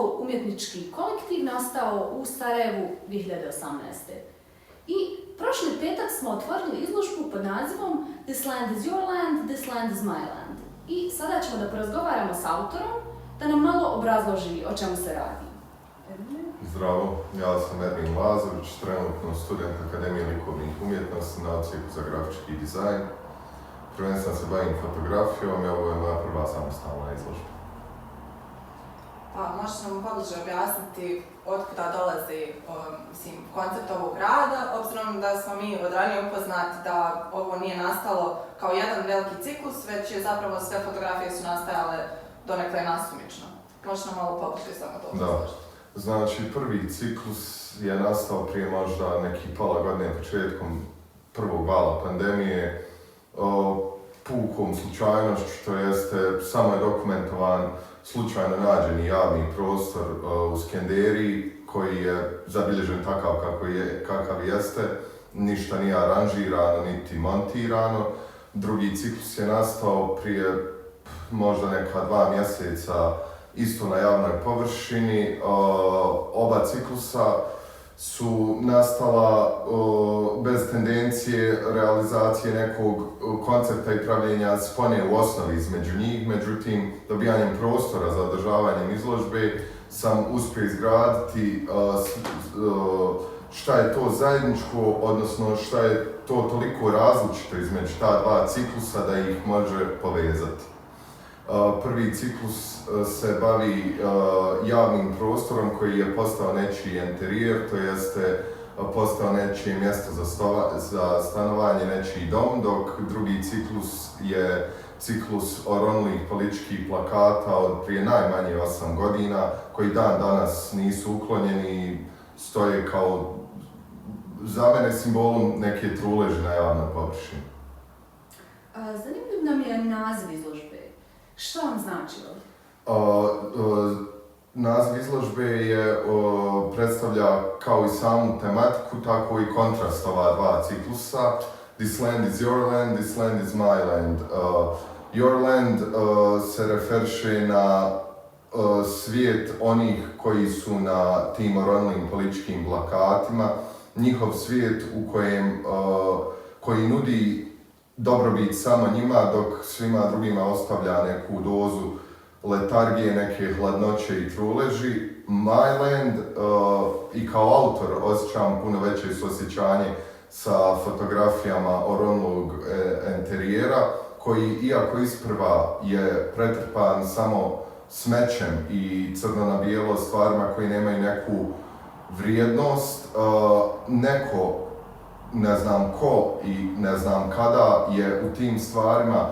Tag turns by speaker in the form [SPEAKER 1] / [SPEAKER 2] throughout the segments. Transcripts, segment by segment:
[SPEAKER 1] umetnički kolektiv nastao u Sarajevu 2018. I prošli petak smo otvorili izložbu pod nazivom This land is your land, this land is my land. I sada ćemo da porazgovaramo s autorom da nam malo obrazloži o čemu se radi.
[SPEAKER 2] Zdravo, ja sam Ermin Lazović, trenutno student Akademije likovnih umjetnosti na odsjeku za grafički dizajn. Prvenstveno se bavim fotografijom i ovo je moja prva samostalna izložba.
[SPEAKER 3] Pa, možeš nam pobliže objasniti otkuda dolazi koncept ovog rada, obzirom da smo mi od ranije upoznati da ovo nije nastalo kao jedan veliki ciklus, već je zapravo sve fotografije su nastajale donekle nasumično. Možeš nam malo pobliže samo to obrazložiti?
[SPEAKER 2] Znači, prvi ciklus je nastao prije možda nekih pola godine početkom prvog vala pandemije, pukom slučajnošću, to jeste samo je dokumentovan slučajno nađeni javni prostor u Skenderiji koji je zabilježen takav kakav jeste, ništa nije aranžirano niti montirano. Drugi ciklus je nastao prije možda neka 2 mjeseca isto na javnoj površini. Oba ciklusa su nastala bez tendencije realizacije nekog koncepta i pravljenja spone u osnovi između njih, međutim, dobijanjem prostora za održavanjem izložbe sam uspio izgraditi šta je to zajedničko, odnosno šta je to toliko različito između ta dva ciklusa da ih može povezati. Prvi ciklus se bavi javnim prostorom koji je postao nečiji enterijer, to jeste postao nečije mjesto za stanovanje, nečiji dom, dok drugi ciklus je ciklus oronulih političkih plakata od prije najmanje 8 godina, koji dan danas nisu uklonjeni i stoje kao za mene simbolom neke truleži na javnoj površini.
[SPEAKER 1] Zanimljiv nam je naziv izložbe. Što vam znači
[SPEAKER 2] ovdje? Naziv izložbe predstavlja kao i samu tematiku, tako i kontrast ova dva ciklusa. This land is your land, this land is my land. Your land se referiše na svijet onih koji su na tim oronulnim političkim plakatima, njihov svijet u koji nudi dobrobit samo njima, dok svima drugima ostavlja neku dozu letargije, neke hladnoće i truleži. My land, i kao autor osjećam puno veće suosjećanje sa fotografijama oronulog enterijera, koji, iako isprva je pretrpan samo smećem i crno na bijelo stvarima koji nemaju neku vrijednost, neko, ne znam ko i ne znam kada, je u tim stvarima,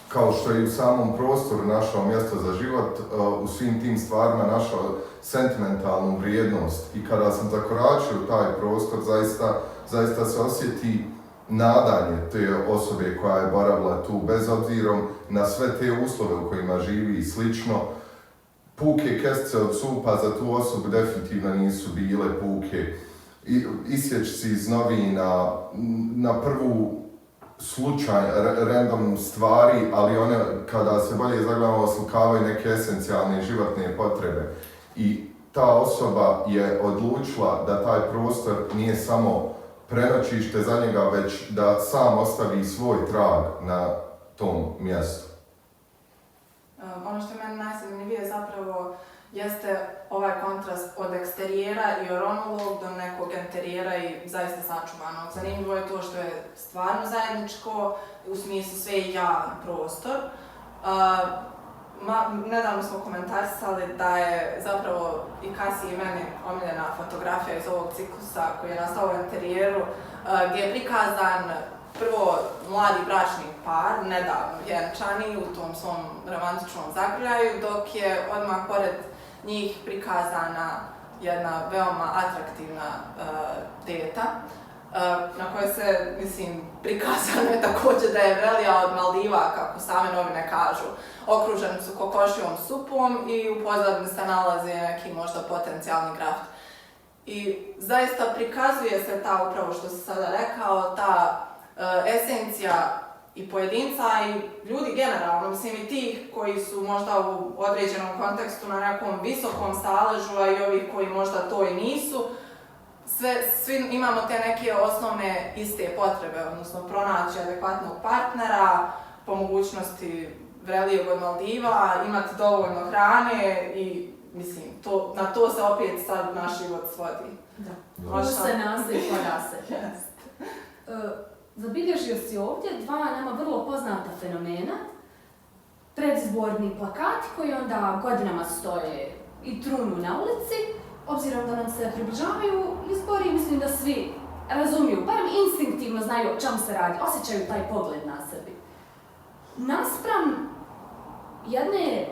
[SPEAKER 2] kao što je u samom prostoru našao mjesto za život, u svim tim stvarima našao sentimentalnu vrijednost. I kada sam zakoračio u taj prostor, zaista se osjeti nadanje te osobe koja je boravila tu, bez obzirom na sve te uslove u kojima živi i slično. Puke kestice od supa za tu osobu definitivno nisu bile puke isječci iz novina, na prvu slučaj, random stvari, ali one, kada se bolje zagledamo, oslikavaju neke esencijalne životne potrebe. I ta osoba je odlučila da taj prostor nije samo prenoćište za njega, već da sam ostavi svoj trag na tom mjestu.
[SPEAKER 3] Ono što je meni najzanimljivije zapravo jeste ovaj kontrast od eksterijera i oronulog do nekog enterijera i zaista sačuvanog. Zanimljivo je to što je stvarno zajedničko, u smislu sve je javan prostor. Nedavno smo komentarisali da je zapravo i Kasi i meni omiljena fotografija iz ovog ciklusa koji je nastao u enterijeru, gdje je prikazan prvo mladi bračni par, nedavno vjenčani u tom svom romantičnom zagrljaju, dok je odmah pored njih prikazana jedna veoma atraktivna teta, na kojoj se, prikazano je također da je vrelija od Maldiva, kako same novine kažu. Okruženi su kokošijom supom i u pozadini se nalazi neki možda potencijalni graft. I zaista prikazuje se ta, upravo što si sada rekao, ta esencija i pojedinca i ljudi generalno, mislim i tih koji su možda u određenom kontekstu na nekom visokom staležu, a i ovih koji možda to i nisu. Svi imamo te neke osnovne iste potrebe, odnosno pronaći adekvatnog partnera, po mogućnosti vrelijeg od Maldiva, imati dovoljno hrane i mislim, na to se opet sad naš život svodi.
[SPEAKER 1] Da. Use, nase i porase. Zabilježio si ovdje dva nama vrlo poznata fenomena. Predizborni plakati koji onda godinama stoje i trunu na ulici. Obzirom da nam se približavaju izbori, mislim da svi razumiju, barem instinktivno znaju o čemu se radi, osjećaju taj pogled na sebi. Naspram jedne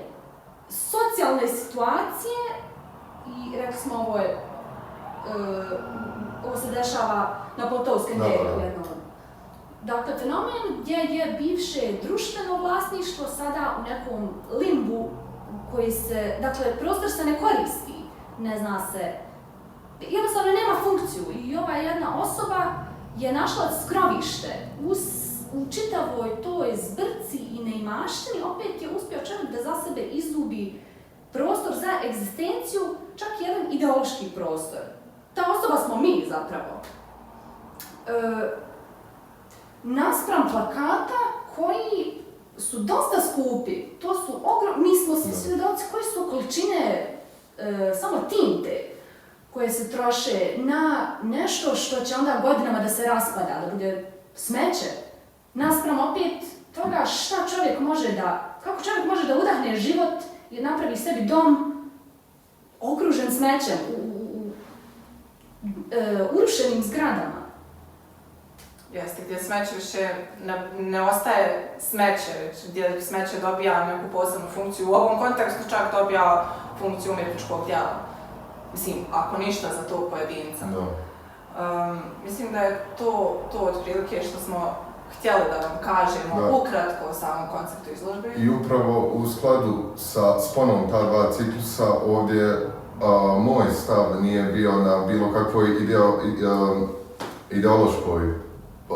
[SPEAKER 1] socijalne situacije, i rekli smo ovo se dešava na Platovskom delu jednom. Dakle, fenomen gdje je bivše društveno vlasništvo sada u nekom limbu koji se, dakle, prostor se ne koristi, ne zna se, jednostavno nema funkciju i ova jedna osoba je našla skrovište u čitavoj toj zbrci i neimaštini, opet je uspio čovjek da za sebe izgubi prostor za egzistenciju, čak jedan ideološki prostor. Ta osoba smo mi zapravo. Naspram plakata koji su dosta skupi, to su mi smo svi svjedoci koji su količine samo tinte koje se troše na nešto što će onda godinama da se raspada, da bude smeće. Naspram opet toga kako čovjek može da udahne život i napravi sebi dom okružen smećem u urušenim zgradama.
[SPEAKER 3] Jeste, gdje smeće više ne ostaje smeće, gdje smeće dobija neku posebnu funkciju. U ovom kontekstu čak dobija funkciju umjetničkog djela. Mislim, ako ništa za tog pojedinca. Mislim da je to otprilike što smo htjeli da vam kažemo ukratko o samom konceptu izložbe.
[SPEAKER 2] I upravo u skladu sa sponom ta dva ciklusa ovdje moj stav nije bio na bilo kakvoj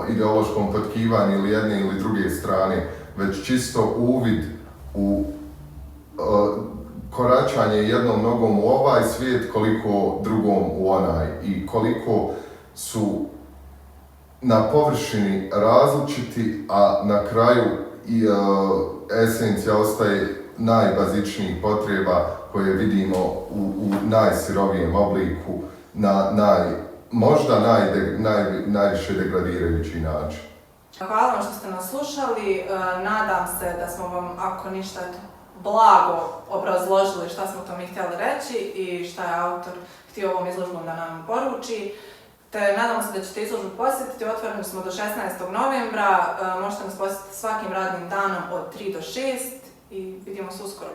[SPEAKER 2] ideološkom potkivanju ili jedne ili druge strane, već čisto uvid u koračanje jednom nogom u ovaj svijet, koliko drugom u onaj i koliko su na površini različiti, a na kraju esencija ostaje najbazičnijih potreba koje vidimo u najsirovijem obliku, možda najviše degradirajući način.
[SPEAKER 3] Hvala vam što ste nas slušali. Nadam se da smo vam, ako ništa, blago obrazložili šta smo to mi htjeli reći i šta je autor htio ovom izložbom da nam poruči. Te nadamo se da ćete izložbu posjetiti. Otvoreni smo do 16. novembra. Možete nas posjetiti svakim radnim danom od 3 do 6 i vidimo se uskoro.